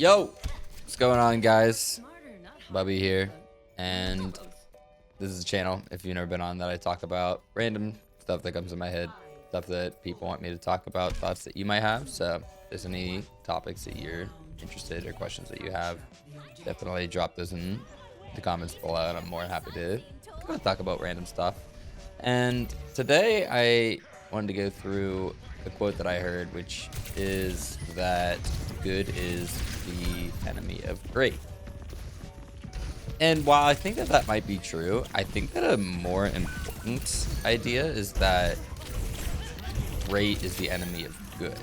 Yo, what's going on, guys? Bubby here, and this is a channel, if you've never been on, that I talk about random stuff that comes in my head, stuff that people want me to talk about, thoughts that you might have. So if there's any topics that you're interested or questions that you have, definitely drop those in the comments below, and I'm more than happy to kind of talk about random stuff. And today I wanted to go through a quote that I heard, which is that good is the enemy of great. And while I think that that might be true, I think that a more important idea is that great is the enemy of good.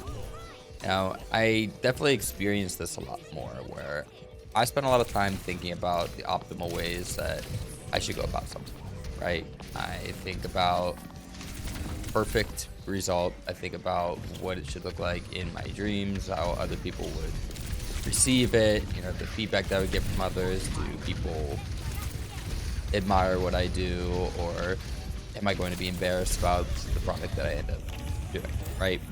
Now, I definitely experienced this a lot more, where I spend a lot of time thinking about the optimal ways that I should go about something, right? I think about perfect result. I think about what it should look like in my dreams, how other people would receive it, you know, the feedback that I would get from others. Do people admire what I do, or am I going to be embarrassed about the product that I end up doing, right?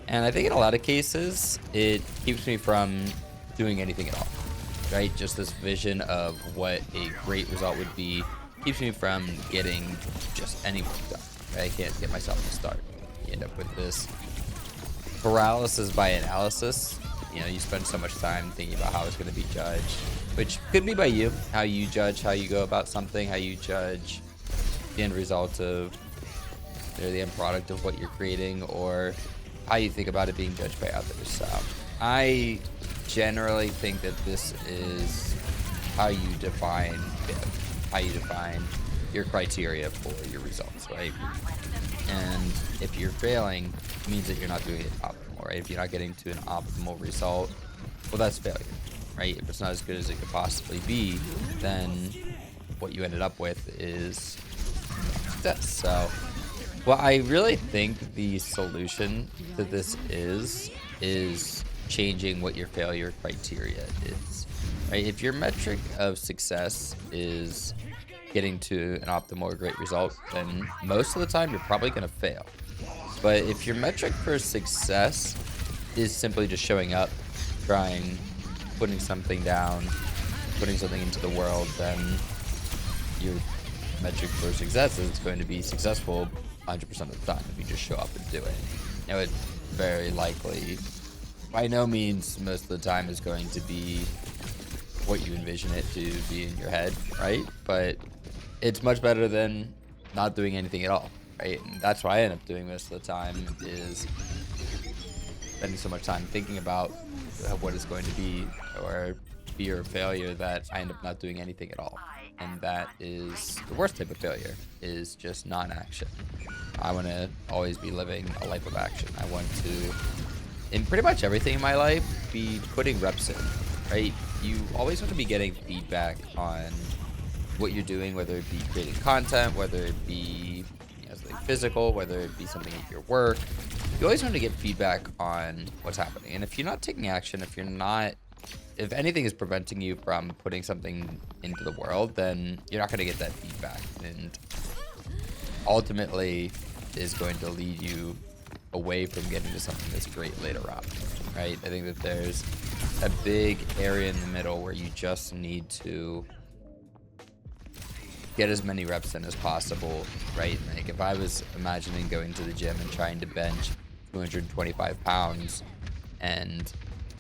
And I think in a lot of cases, it keeps me from doing anything at all, right? Just this vision of what a great result would be keeps me from getting just any work done. Right? I can't get myself to start. You end up with this paralysis by analysis. You know, you spend so much time thinking about how it's going to be judged, which could be by you, how you judge, how you go about something, how you judge the end result of, or the end product of what you're creating, or how you think about it being judged by others. So I generally think that this is how you define good, how you define your criteria for your results, right? And if you're failing, it means that you're not doing it optimal, right? If you're not getting to an optimal result, well, that's failure, right? If it's not as good as it could possibly be, then what you ended up with is success. So what I really think the solution to this is changing what your failure criteria is, right? If your metric of success is getting to an optimal or great result, then most of the time you're probably going to fail. But if your metric for success is simply just showing up, trying, putting something down, putting something into the world, then your metric for success is going to be successful 100% of the time if you just show up and do it. Now, it very likely, by no means most of the time, is going to be what you envision it to be in your head, right? But it's much better than not doing anything at all, right? And that's why I end up doing most of the time, is spending so much time thinking about what it's going to be, or fear of failure, that I end up not doing anything at all. And that is the worst type of failure, is just non-action. I want to always be living a life of action. I want to, in pretty much everything in my life, be putting reps in, right? You always want to be getting feedback on what you're doing, whether it be creating content, whether it be, you know, something physical, whether it be something at your work. You always want to get feedback on what's happening. And if you're not taking action, if anything is preventing you from putting something into the world, then you're not going to get that feedback, and ultimately is going to lead you away from getting to something that's great later on, right? I think that there's a big area in the middle where you just need to get as many reps in as possible, right? Like, if I was imagining going to the gym and trying to bench 225 pounds, and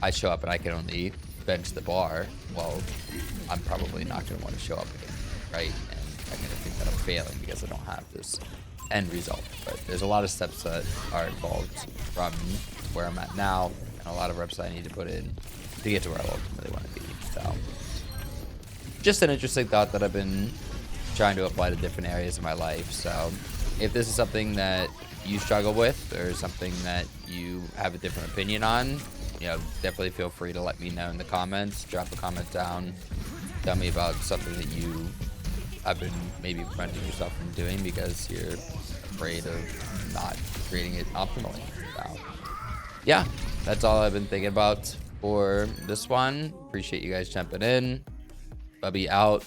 I show up and I can only bench the bar, well, I'm probably not going to want to show up again, right? And I'm going to think that I'm failing because I don't have this end result. But there's a lot of steps that are involved from where I'm at now, and a lot of reps I need to put in to get to where I ultimately want to be. So just an interesting thought that I've been trying to apply to different areas of my life. So if this is something that you struggle with, or something that you have a different opinion on, you know, definitely feel free to let me know in the comments. Drop a comment down. Tell me about something that you have been maybe preventing yourself from doing because you're afraid of not creating it optimally. So yeah, that's all I've been thinking about for this one. Appreciate you guys jumping in. Bubby out.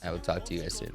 I will talk to you guys soon.